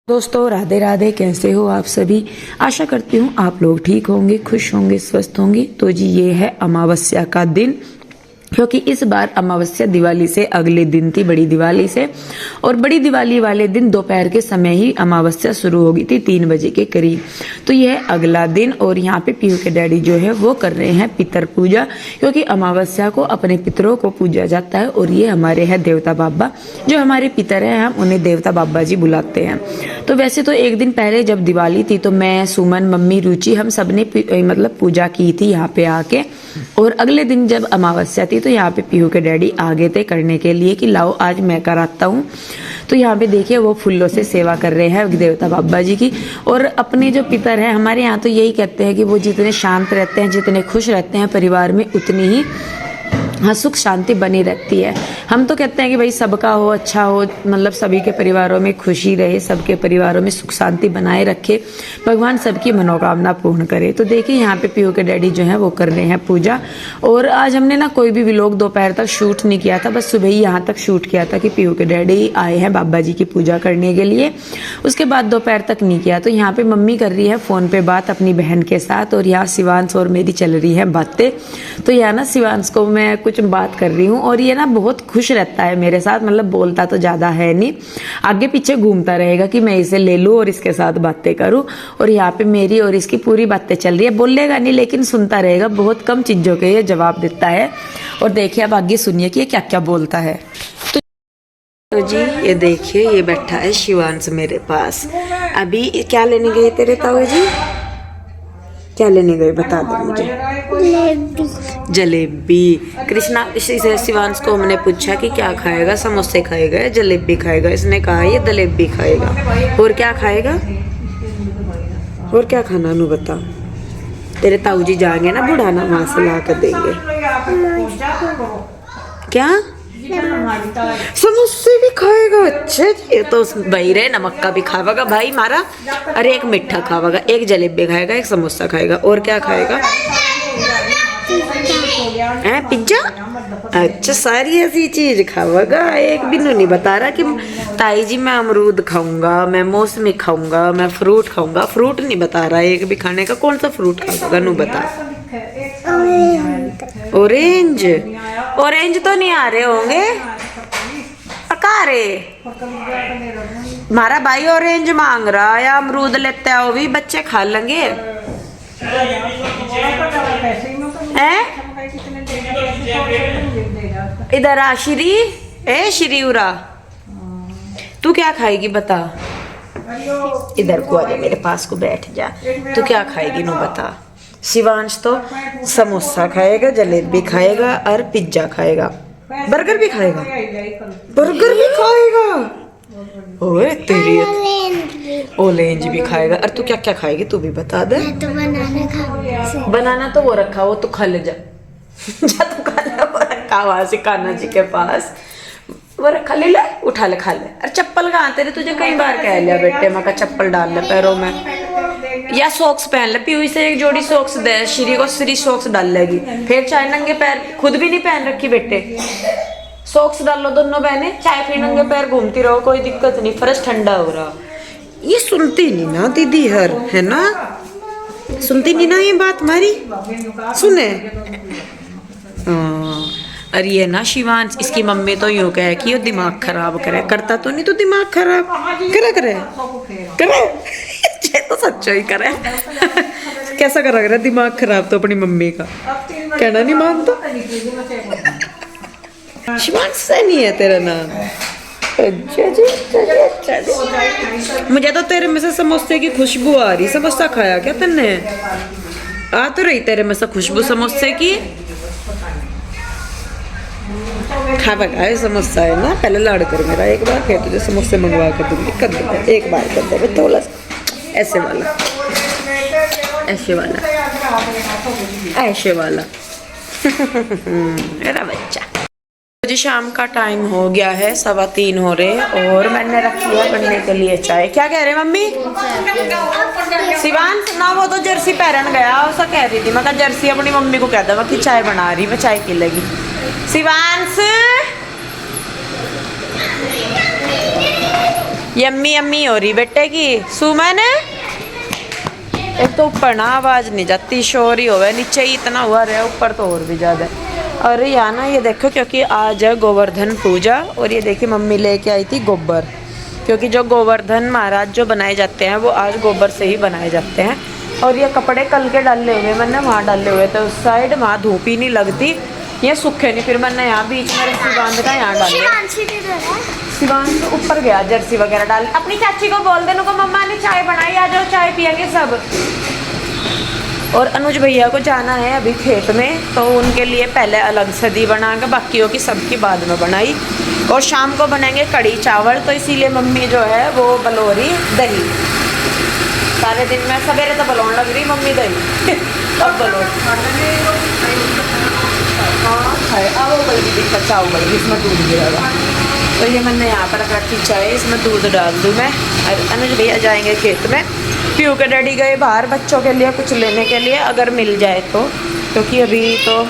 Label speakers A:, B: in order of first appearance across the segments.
A: दोस्तों राधे राधे, कैसे हो आप सभी। आशा करती हूँ आप लोग ठीक होंगे, खुश होंगे, स्वस्थ होंगे। तो जी ये है अमावस्या का दिन, क्योंकि इस बार अमावस्या दिवाली से अगले दिन थी, बड़ी दिवाली से। और बड़ी दिवाली वाले दिन दोपहर के समय ही अमावस्या शुरू हो गई थी, 3 बजे के करीब। तो यह है अगला दिन और यहाँ पे पीहू के डैडी जो है वो कर रहे हैं पितर पूजा, क्योंकि अमावस्या को अपने पितरों को पूजा जाता है। और ये हमारे हैं देवता बाबा, जो हमारे पितर हैं, हम उन्हें देवता बाबा जी बुलाते हैं। तो वैसे तो एक दिन पहले जब दिवाली थी तो मैं, सुमन, मम्मी, रुचि, हम सब ने मतलब पूजा की थी यहाँ पे आके। और अगले दिन जब अमावस्या थी तो यहाँ पे पीहू के डैडी आ गए थे करने के लिए कि लाओ आज मैं कराता हूँ। तो यहाँ पे देखिए वो फूलों से सेवा कर रहे हैं देवता बाबा जी की। और अपने जो पितर हैं हमारे यहाँ तो यही कहते हैं कि वो जितने शांत रहते हैं, जितने खुश रहते हैं परिवार में, उतनी ही सुख शांति बनी रहती है। हम तो कहते हैं कि भाई सबका हो, अच्छा हो, मतलब सभी के परिवारों में खुशी रहे, सबके परिवारों में सुख शांति बनाए रखे, भगवान सबकी मनोकामना पूर्ण करे। तो देखिए यहाँ पे पीहू के डैडी जो है वो कर रहे हैं पूजा। और आज हमने ना कोई भी व्लॉग दोपहर तक शूट नहीं किया था, बस सुबह ही यहाँ तक शूट किया था कि पीहू के डैडी आए हैं बाबा जी की पूजा करने के लिए। उसके बाद दोपहर तक नहीं किया। तो यहाँ पे मम्मी कर रही है फोन पे बात अपनी बहन के साथ, और यहाँ शिवांश और मेरी चल रही है बातें। तो यहाँ ना शिवांश को मैं कुछ बात कर रही हूँ और ये ना बहुत खुश रहता है मेरे साथ, मतलब बोलता तो ज्यादा है नहीं, आगे पीछे घूमता रहेगा कि मैं इसे ले लूँ और इसके साथ बातें करूँ। और यहाँ पे मेरी और इसकी पूरी बातें चल रही है, बोलेगा नहीं लेकिन सुनता रहेगा, बहुत कम चीजों के ये जवाब देता है। और देखिए अब आगे सुनिए कि ये क्या क्या बोलता है। तो जी ये देखिए ये बैठा है शिवांश मेरे पास। अभी क्या लेने गए तेरे ताऊ जी, क्या लेने गए बता दो मुझे। जलेबी। कृष्णा शिवांश को हमने पूछा कि क्या खाएगा, समोसे खाएगा या जलेबी खाएगा। इसने कहा ये जलेबी खाएगा। और क्या खाएगा, और क्या खाना नू बता। तेरे ताऊ जी जाएंगे ना बुढ़ाना, वहां से ला कर देंगे। क्या समोसे भी खाएगा। अच्छा जी, ये तो भाई रे नमक का भी खाएगा भाई मारा। अरे एक मीठा खाएगा, एक जलेबी खाएगा, एक समोसा खाएगा। और क्या खाएगा, है पिज्जा। अच्छा सारी ऐसी चीज खाएगा। एक भी नहीं बता रहा कि ताई जी मैं अमरूद खाऊंगा, मैं मौसमी खाऊंगा, मैं फ्रूट खाऊंगा। फ्रूट नहीं बता रहा एक भी खाने का। कौन सा फ्रूट खाएगा नू बता। ऑरेंज। ऑरेंज तो नहीं आ रहे होंगे, पका रे। हमारा भाई ऑरेंज मांग रहा है, या अमरूद लेते हैं, वो भी बच्चे खा लेंगे। हैं इधर आ श्री, ए श्री उरा, तू क्या खाएगी बता। इधर को आ जा, मेरे पास को बैठ जा। तू क्या खाएगी नो बता। शिवांश तो समोसा खाएगा, जलेबी खाएगा और पिज्जा खाएगा। बर्गर भी खाएगा, बर्गर भी खाएगा। ओए तेरी ऑरेंज भी खाएगा। और तू क्या क्या खाएगी तू भी बता दे।
B: मैं तो बनाना खाऊंगी।
A: बनाना तो वो रखा, वो तो खा ले जा। जा तू खा ले, वो रखा वहां से कान्हा जी के पास, वो रखा, ले ले, उठा ले, खा ले। अरे चप्पल कहाँ तेरे, तुझे कई बार कह लिया बेटे मैं का चप्पल डाल ले पैरों में, या सॉक्स पहन ले। पीवी से एक जोड़ी सॉक्स दे श्री को, श्री सॉक्स डाल लेगी फिर। चाहे नंगे पैर, खुद भी नहीं पहन रखी बेटे, सॉक्स डाल लो दोनों बहने, चाहे फिर नंगे पैर घूमती रहो, कोई दिक्कत नहीं, फर्श ठंडा हो रहा। ये सुनती नहीं ना दीदी हर, है ना, सुनती नहीं ना ये बात हमारी, सुने। अरे ये ना शिवांश, इसकी मम्मी तो यूं कहे कि ये दिमाग खराब करे, करता तो नहीं तो दिमाग खराब करे करे करे। ये तो सच्चा ही करे। कैसा करा करे दिमाग खराब तो अपनी मम्मी का, कहना नहीं मानता। शिवांश से नहीं है तेरा नाम। मुझे तो तेरे में से समोसे की खुशबू आ रही। समोसा खाया क्या तन्ने, आ तो रही तेरे में से खुशबू समोसे की। खा पका समोसा है ना, पहले लाड़ कर मेरा एक बार, फिर तुझे समोसे मंगवा कर दूंगी। कर दे एक बार, कर दे थोड़ा ऐसे वाला, ऐसे वाला, ऐसे वाला। मेरा बच्चा। मुझे शाम का टाइम हो गया है, 2:15 हो रहे, और मैंने रखी है बनने के लिए चाय। क्या कह रहे मम्मी। शिवांश ना वो तो जर्सी पहन गया, ऐसा कह रही थी। मैं कहा जर्सी अपनी मम्मी को कह दे कि चाय बना रही, मैं चाय पी लेगी। शिवांश यम्मी यम्मी हो रही बेटे की। सुमन एक तो ऊपर ना आवाज नहीं जाती, शोर ही होवे, नीचे ही इतना हुआ रहा, ऊपर तो और भी ज्यादा। और यहाँ ना ये देखो, क्योंकि आज है गोवर्धन पूजा, और ये देखिए मम्मी लेके आई थी गोबर, क्योंकि जो गोवर्धन महाराज जो बनाए जाते हैं वो आज गोबर से ही बनाए जाते हैं। और ये कपड़े कल के डाले हुए मैंने वहाँ डाले हुए थे उस साइड, वहाँ धूप ही नहीं लगती, ये सूखे नहीं, फिर मैंने यहाँ बीच में रस्सी बांध का यहाँ डाल दिया। शिवांश तो ऊपर गया जर्सी वगैरह डाल। अपनी चाची को बोल देने को मम्मा ने चाय बनाई, आ जाओ चाय पियेंगे सब। और अनुज भैया को जाना है अभी खेत में, तो उनके लिए पहले अलग सदी बना के बाकियों की सबकी बाद में बनाई। और शाम को बनाएंगे कड़ी चावल, तो इसीलिए मम्मी जो है वो बलौरी दही, सारे दिन में सवेरे तो बलौन लग रही मम्मी दही अब बलौर हाँ खाए। अब वो बल्कि दिक्कत चाव बल्कि इसमें दूध गिरेगा, तो ये मैंने यहाँ पर रख रखी चाय, इसमें दूध डाल दूँ मैं। और अनुज भैया जाएंगे खेत में, पीयू के डैडी गए बाहर बच्चों के लिए कुछ लेने के लिए, अगर मिल जाए तो, क्योंकि अभी तो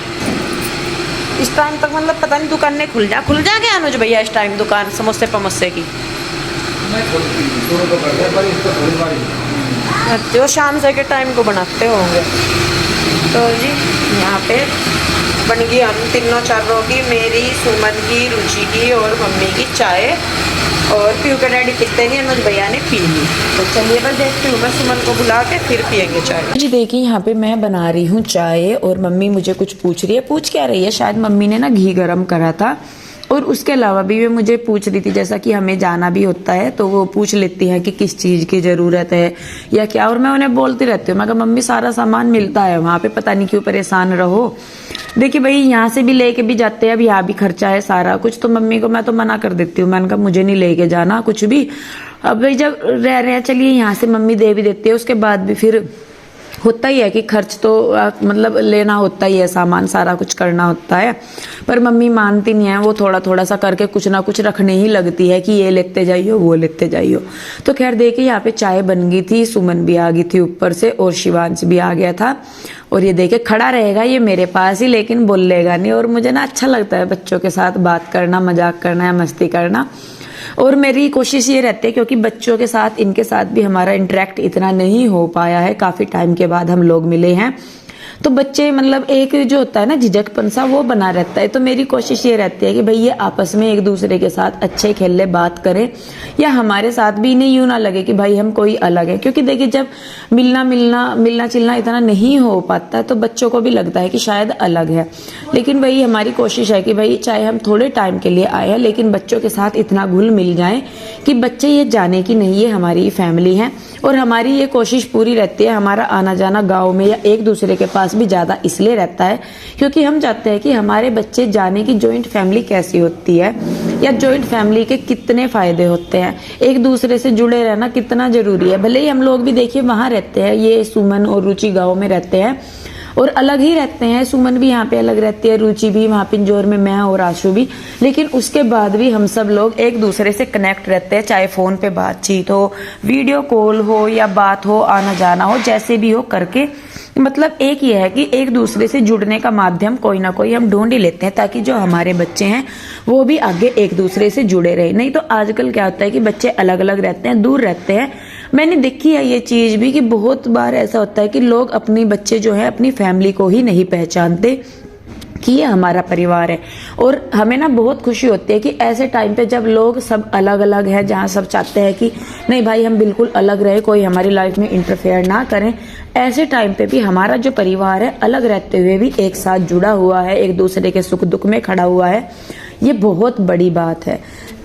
A: इस टाइम तक मतलब पता नहीं दुकानें खुल जा क्या अनुज भैया इस टाइम दुकान समोसे पमोसे की? जो शाम से के टाइम को बनाते होंगे। तो जी यहाँ पे बन गई हम तीनों चारों की, मेरी, सुमन की, रुचि की और मम्मी की चाय। और पीयू के डैडी पीते नहीं, अनुज भैया ने पी ली। तो चलिए बस देखती हूँ मैं सुमन को बुला के फिर पियेंगे चाय। जी देखिए यहाँ पे मैं बना रही हूँ चाय, और मम्मी मुझे कुछ पूछ रही है। पूछ क्या रही है, शायद मम्मी ने ना घी गरम करा था, और उसके अलावा भी वे मुझे पूछ रही थी, जैसा कि हमें जाना भी होता है तो वो पूछ लेती हैं कि किस चीज़ की ज़रूरत है या क्या। और मैं उन्हें बोलती रहती हूँ, मैं कहा मम्मी सारा सामान मिलता है वहाँ पे, पता नहीं क्यों परेशान रहो। देखिए भाई यहाँ से भी लेके भी जाते हैं, अब यहाँ भी खर्चा है सारा कुछ, तो मम्मी को मैं तो मना कर देती हूँ, मैंने कहा मुझे नहीं लेके जाना कुछ भी। अब भाई जब रह रहे हैं चलिए यहाँ से मम्मी दे भी देती है, उसके बाद भी फिर होता ही है कि खर्च तो मतलब लेना होता ही है, सामान सारा कुछ करना होता है। पर मम्मी मानती नहीं है, वो थोड़ा थोड़ा सा करके कुछ ना कुछ रखने ही लगती है कि ये लेते जाइयो वो लेते जाइयो। तो खैर देखिए यहाँ पे चाय बन गई थी, सुमन भी आ गई थी ऊपर से, और शिवांश भी आ गया था। और ये देखिए खड़ा रहेगा ये मेरे पास ही, लेकिन बोलेगा नहीं। और मुझे ना अच्छा लगता है बच्चों के साथ बात करना, मजाक करना या मस्ती करना। और मेरी कोशिश ये रहती है, क्योंकि बच्चों के साथ इनके साथ भी हमारा इंटरेक्ट इतना नहीं हो पाया है, काफ़ी टाइम के बाद हम लोग मिले हैं, तो बच्चे मतलब एक जो होता है ना झिझकपन सा वो बना रहता है। तो मेरी कोशिश ये रहती है कि भाई ये आपस में एक दूसरे के साथ अच्छे खेले बात करें, या हमारे साथ भी इन्हें यूं ना लगे कि भाई हम कोई अलग है। क्योंकि देखिए जब मिलना चिलना इतना नहीं हो पाता तो बच्चों को भी लगता है कि शायद अलग है। लेकिन वही हमारी कोशिश है कि भाई चाहे हम थोड़े टाइम के लिए आए हैं, लेकिन बच्चों के साथ इतना घुल मिल जाए कि बच्चे ये जाने कि नहीं ये हमारी फैमिली है। और हमारी ये कोशिश पूरी रहती है, हमारा आना जाना गाँव में या एक दूसरे के पास भी ज्यादा इसलिए रहता है क्योंकि हम चाहते हैं कि हमारे बच्चे जाने की जॉइंट फैमिली कैसी होती है, या जॉइंट फैमिली के कितने फायदे होते हैं, एक दूसरे से जुड़े रहना कितना जरूरी है। भले ही हम लोग भी देखिए वहां रहते हैं, ये सुमन और रुचि गांव में रहते हैं और अलग ही रहते हैं, सुमन भी यहाँ पे अलग रहती है, रुचि भी वहाँ पिंजौर में, मैं और आशु भी, लेकिन उसके बाद भी हम सब लोग एक दूसरे से कनेक्ट रहते हैं, चाहे फोन पे बातचीत हो, वीडियो कॉल हो या बात हो, आना जाना हो, जैसे भी हो करके मतलब एक ही है कि एक दूसरे से जुड़ने का माध्यम कोई ना कोई हम ढूंढ ही लेते हैं, ताकि जो हमारे बच्चे हैं वो भी आगे एक दूसरे से जुड़े रहे। नहीं तो आजकल क्या होता है कि बच्चे अलग अलग रहते हैं, दूर रहते हैं। मैंने देखी है ये चीज भी कि बहुत बार ऐसा होता है कि लोग अपनी बच्चे जो है अपनी फैमिली को ही नहीं पहचानते कि ये हमारा परिवार है। और हमें ना बहुत खुशी होती है कि ऐसे टाइम पे जब लोग सब अलग अलग हैं, जहाँ सब चाहते हैं कि नहीं भाई हम बिल्कुल अलग रहे, कोई हमारी लाइफ में इंटरफेयर ना करें, ऐसे टाइम पे भी हमारा जो परिवार है अलग रहते हुए भी एक साथ जुड़ा हुआ है, एक दूसरे के सुख दुख में खड़ा हुआ है, ये बहुत बड़ी बात है।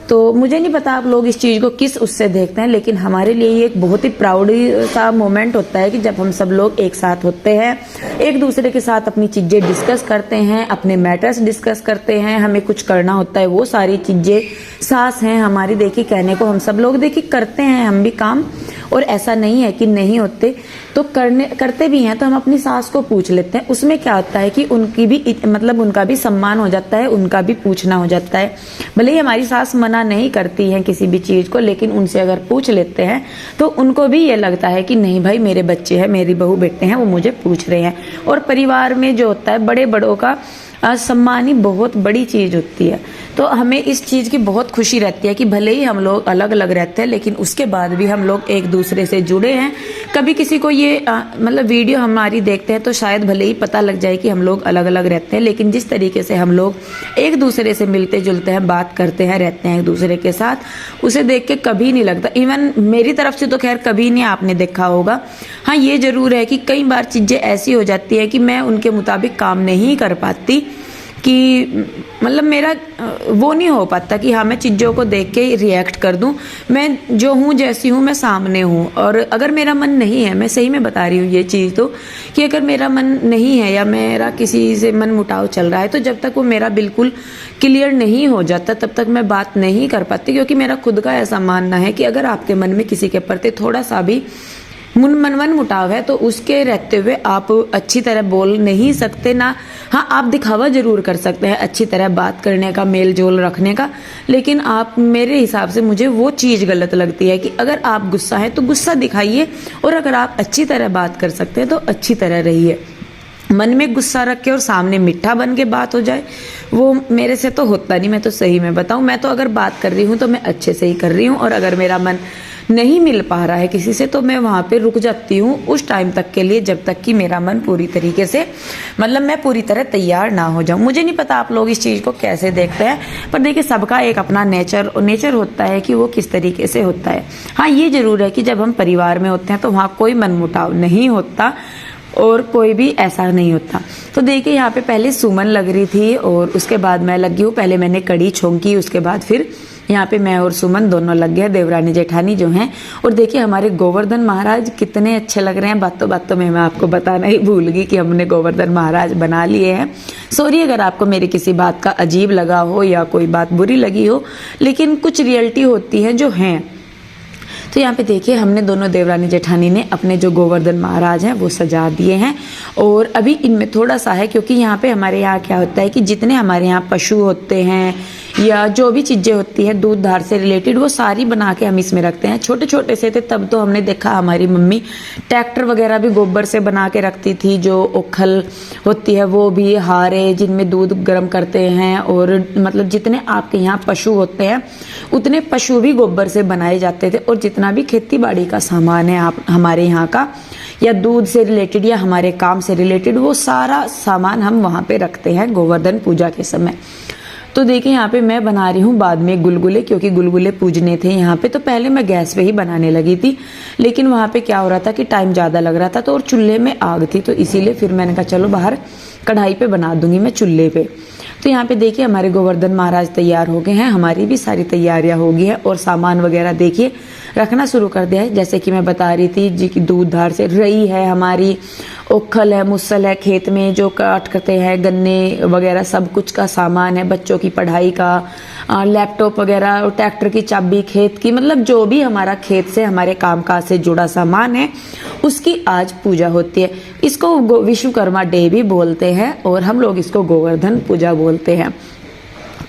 A: तो मुझे नहीं पता आप लोग इस चीज को किस उससे देखते हैं, लेकिन हमारे लिए ये एक बहुत ही प्राउड सा मोमेंट होता है कि जब हम सब लोग एक साथ होते हैं, एक दूसरे के साथ अपनी चीजें डिस्कस करते हैं, अपने मैटर्स डिस्कस करते हैं, हमें कुछ करना होता है वो सारी चीजें सास हैं हमारी, देखिए कहने को हम सब लोग देखिए करते हैं हम भी काम, और ऐसा नहीं है कि नहीं होते, तो करते भी हैं। तो हम अपनी सास को पूछ लेते हैं, उसमें क्या होता है कि उनकी भी मतलब उनका भी सम्मान हो जाता है, उनका भी पूछना हो जाता है। भले ही हमारी सास मना मना नहीं करती हैं किसी भी चीज़ को, लेकिन उनसे अगर पूछ लेते हैं तो उनको भी ये लगता है कि नहीं भाई मेरे बच्चे हैं, मेरी बहू बेटे हैं, वो मुझे पूछ रहे हैं। और परिवार में जो होता है बड़े बड़ों का सम्मान ही बहुत बड़ी चीज़ होती है। तो हमें इस चीज़ की बहुत खुशी रहती है कि भले ही हम लोग अलग अलग रहते हैं लेकिन उसके बाद भी हम लोग एक दूसरे से जुड़े हैं। कभी किसी को ये मतलब वीडियो हमारी देखते हैं तो शायद भले ही पता लग जाए कि हम लोग अलग अलग रहते हैं, लेकिन जिस तरीके से हम लोग एक दूसरे से मिलते जुलते हैं, बात करते हैं, रहते हैं एक दूसरे के साथ, उसे देख के कभी नहीं लगता। इवन मेरी तरफ से तो खैर कभी नहीं आपने देखा होगा। हाँ ये ज़रूर है कि कई बार चीज़ें ऐसी हो जाती है कि मैं उनके मुताबिक काम नहीं कर पाती, कि मतलब मेरा वो नहीं हो पाता कि हाँ मैं चीज़ों को देख के रिएक्ट कर दूं। मैं जो हूँ जैसी हूँ मैं सामने हूँ, और अगर मेरा मन नहीं है, मैं सही में बता रही हूँ ये चीज़ तो, कि अगर मेरा मन नहीं है या मेरा किसी से मन मुटाव चल रहा है तो जब तक वो मेरा बिल्कुल क्लियर नहीं हो जाता तब तक मैं बात नहीं कर पाती। क्योंकि मेरा खुद का ऐसा मानना है कि अगर आपके मन में किसी के प्रति थोड़ा सा भी मन मुटाव है तो उसके रहते हुए आप अच्छी तरह बोल नहीं सकते ना। हाँ आप दिखावा जरूर कर सकते हैं अच्छी तरह बात करने का, मेल जोल रखने का, लेकिन आप मेरे हिसाब से मुझे वो चीज़ गलत लगती है कि अगर आप गुस्सा है तो गुस्सा दिखाइए, और अगर आप अच्छी तरह बात कर सकते हैं तो अच्छी तरह रहिए। मन में गुस्सा रख के और सामने मीठा बन के बात हो जाए, वो मेरे से तो होता नहीं। मैं तो सही में बताऊं, मैं तो अगर बात कर रही हूँ तो मैं अच्छे से ही कर रही हूँ, और अगर मेरा मन नहीं मिल पा रहा है किसी से तो मैं वहाँ पे रुक जाती हूँ उस टाइम तक के लिए, जब तक कि मेरा मन पूरी तरीके से मतलब मैं पूरी तरह तैयार ना हो जाऊँ। मुझे नहीं पता आप लोग इस चीज़ को कैसे देखते हैं, पर देखिए सबका एक अपना नेचर होता है कि वो किस तरीके से होता है। हाँ ये ज़रूर है कि जब हम परिवार में होते हैं तो वहाँ कोई मनमुटाव नहीं होता और कोई भी ऐसा नहीं होता। तो देखिए यहाँ पे पहले सुमन लग रही थी और उसके बाद मैं लगी हूँ। पहले मैंने कड़ी छोंकी, उसके बाद फिर यहाँ पे मैं और सुमन दोनों लग गए, देवरानी जेठानी जो हैं। और देखिए हमारे गोवर्धन महाराज कितने अच्छे लग रहे हैं। बातों में मैं आपको बताना ही भूल गई कि हमने गोवर्धन महाराज बना लिए हैं। सॉरी अगर आपको मेरी किसी बात का अजीब लगा हो या कोई बात बुरी लगी हो, लेकिन कुछ रियलिटी होती है जो हैं। तो यहाँ पे देखिए हमने दोनों देवरानी जेठानी ने अपने जो गोवर्धन महाराज हैं वो सजा दिए हैं। और अभी इनमें थोड़ा सा है, क्योंकि यहाँ पे हमारे यहाँ क्या होता है कि जितने हमारे यहाँ पशु होते हैं या जो भी चीज़ें होती हैं दूध धार से रिलेटेड, वो सारी बना के हम इसमें रखते हैं। छोटे छोटे से थे तब तो हमने देखा हमारी मम्मी ट्रैक्टर वगैरह भी गोबर से बना के रखती थी, जो ओखल होती है वो भी, हारे जिनमें दूध गर्म करते हैं, और मतलब जितने आपके यहाँ पशु होते हैं उतने पशु भी गोबर से बनाए जाते थे। और जितना भी खेती बाड़ी का सामान है आप हमारे यहाँ का, या दूध से रिलेटेड या हमारे काम से रिलेटेड, वो सारा सामान हम वहाँ पे रखते हैं गोवर्धन पूजा के समय। तो देखिए यहाँ पे मैं बना रही हूँ बाद में गुलगुले, क्योंकि गुलगुले पूजने थे यहाँ पे। तो पहले मैं गैस पे ही बनाने लगी थी, लेकिन वहाँ पे क्या हो रहा था कि टाइम ज़्यादा लग रहा था तो, और चूल्हे में आग थी, तो इसीलिए फिर मैंने कहा चलो बाहर कढ़ाई पे बना दूंगी मैं चूल्हे पे। तो यहाँ पे देखिए हमारे गोवर्धन महाराज तैयार हो गए हैं, हमारी भी सारी तैयारियां हो गई हैं, और सामान वगैरह देखिए रखना शुरू कर दिया है। जैसे कि मैं बता रही थी जी कि दूध धार से रई है हमारी, ओखल है, मुसल है, खेत में जो काट करते हैं, गन्ने वगैरह सब कुछ का सामान है, बच्चों की पढ़ाई का, लैपटॉप वगैरह, ट्रैक्टर की चाबी, खेत की, मतलब जो भी हमारा खेत से हमारे कामकाज से जुड़ा सामान है उसकी आज पूजा होती है। इसको विश्वकर्मा डे भी बोलते हैं और हम लोग इसको गोवर्धन पूजा बोलते हैं।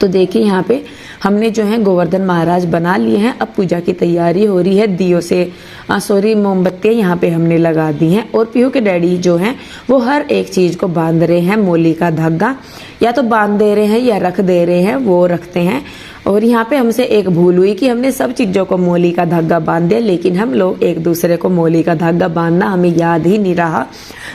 A: तो देखिए यहाँ पे हमने जो है गोवर्धन महाराज बना लिए हैं। अब पूजा की तैयारी हो रही है, दियों से मोमबत्तियाँ यहाँ पे हमने लगा दी हैं। और पीहू के डैडी जो हैं वो हर एक चीज़ को बांध रहे हैं, मोली का धागा या तो बांध दे रहे हैं या रख दे रहे हैं, वो रखते हैं। और यहाँ पे हमसे एक भूल हुई कि हमने सब चीज़ों को मोली का धागा बांध दिया, लेकिन हम लोग एक दूसरे को मोली का धागा बांधना हमें याद ही नहीं रहा।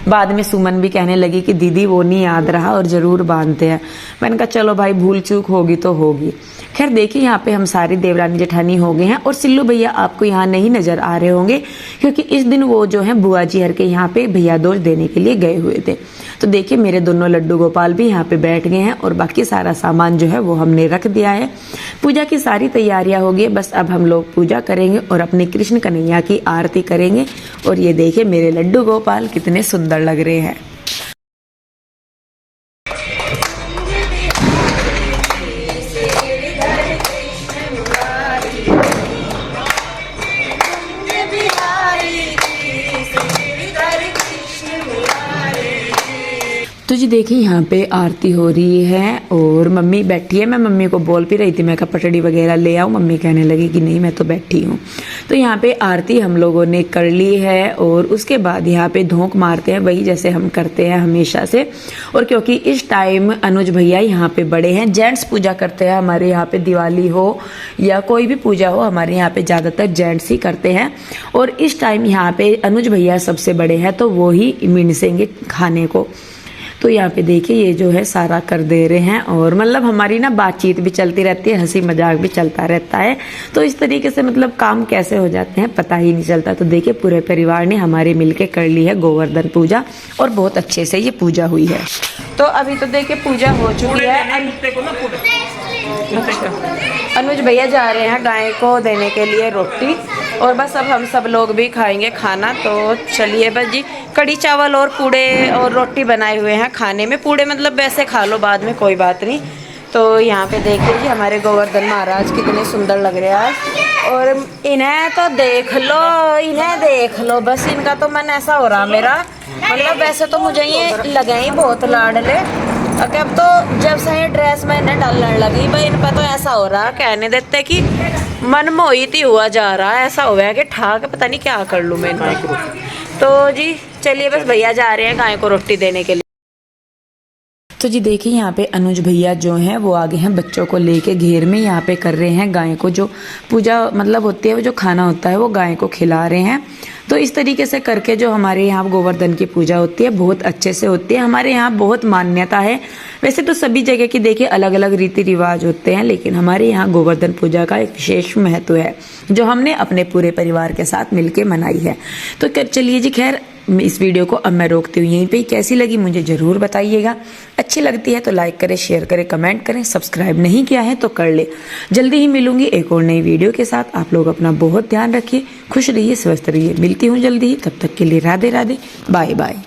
A: बाद में सुमन भी कहने लगी कि दीदी वो नहीं याद रहा और ज़रूर बांधते हैं। मैंने कहा चलो भाई भूल चूक होगी तो होगी। खैर देखिए यहाँ पे हम सारी देवरानी जेठानी हो गए हैं। और सिल्लू भैया आपको यहाँ नहीं नजर आ रहे होंगे, क्योंकि इस दिन वो जो है बुआ जी हर के यहाँ पे भैया दोष देने के लिए गए हुए थे। तो देखिए मेरे दोनों लड्डू गोपाल भी यहाँ पे बैठ गए हैं, और बाकी सारा सामान जो है वो हमने रख दिया है। पूजा की सारी तैयारियां हो गई, बस अब हम लोग पूजा करेंगे और अपने कृष्ण कन्हैया की आरती करेंगे। और ये देखिए मेरे लड्डू गोपाल कितने सुंदर लग रहे हैं। तो जी देखिए यहाँ पे आरती हो रही है और मम्मी बैठी है। मैं मम्मी को बोल भी रही थी, मैं कहा पटड़ी वगैरह ले आओ। मम्मी कहने लगी कि नहीं मैं तो बैठी हूँ। तो यहाँ पे आरती हम लोगों ने कर ली है और उसके बाद यहाँ पे धोंक मारते हैं, वही जैसे हम करते हैं हमेशा से। और क्योंकि इस टाइम अनुज भैया यहाँ पे बड़े हैं, जेंट्स पूजा करते हैं हमारे यहाँ पे, दिवाली हो या कोई भी पूजा हो हमारे यहाँ पे ज़्यादातर जेंट्स ही करते हैं। और इस टाइम यहाँ पे अनुज भैया सबसे बड़े हैं तो वो ही मिनसेंगे खाने को। तो यहाँ पे देखिए ये जो है सारा कर दे रहे हैं और मतलब हमारी ना बातचीत भी चलती रहती है, हंसी मजाक भी चलता रहता है। तो इस तरीके से मतलब काम कैसे हो जाते हैं पता ही नहीं चलता। तो देखिए पूरे परिवार ने हमारे मिलके कर ली है गोवर्धन पूजा और बहुत अच्छे से ये पूजा हुई है। तो अभी तो देखिए पूजा हो चुकी है। अनुज भैया जा रहे हैं गाय को देने के लिए रोटी और बस अब हम सब लोग भी खाएंगे खाना। तो चलिए बस जी, कढ़ी चावल और पूड़े और रोटी बनाए हुए हैं खाने में। पूड़े मतलब वैसे खा लो बाद में, कोई बात नहीं। तो यहाँ पे देखिए जी हमारे गोवर्धन महाराज कितने सुंदर लग रहे हैं आज। और इन्हें तो देख लो, इन्हें देख लो, बस इनका तो मन ऐसा हो रहा मेरा, मतलब वैसे तो मुझे ये लगे ही बहुत लाडले। अब तो जब से ये ड्रेस मैंने डालने लगी भाई इन पर तो ऐसा हो रहा, कहने देते कि मन मोहित ही हुआ जा रहा है। ऐसा हो गया कि ठाक पता नहीं क्या कर लूँ मैं इनको। तो जी चलिए बस भैया जा रहे हैं गाय को रोटी देने के लिए। तो जी देखिए यहाँ पे अनुज भैया जो हैं वो आगे हैं बच्चों को लेके घेर में, यहाँ पे कर रहे हैं गाय को जो पूजा मतलब होती है, वो जो खाना होता है वो गाय को खिला रहे हैं। तो इस तरीके से करके जो हमारे यहाँ गोवर्धन की पूजा होती है बहुत अच्छे से होती है। हमारे यहाँ बहुत मान्यता है, वैसे तो सभी जगह की देखिए अलग अलग रीति रिवाज होते हैं, लेकिन हमारे यहाँ गोवर्धन पूजा का एक विशेष महत्व है जो हमने अपने पूरे परिवार के साथ मिलके मनाई है। तो चलिए जी खैर इस वीडियो को अब मैं रोकती हूँ यहीं पे। कैसी लगी मुझे ज़रूर बताइएगा, अच्छी लगती है तो लाइक करें, शेयर करें, कमेंट करें, सब्सक्राइब नहीं किया है तो कर ले। जल्दी ही मिलूंगी एक और नई वीडियो के साथ। आप लोग अपना बहुत ध्यान रखिए, खुश रहिए, स्वस्थ रहिए। मिलती हूँ जल्दी ही, तब तक के लिए राधे राधे, बाय बाय।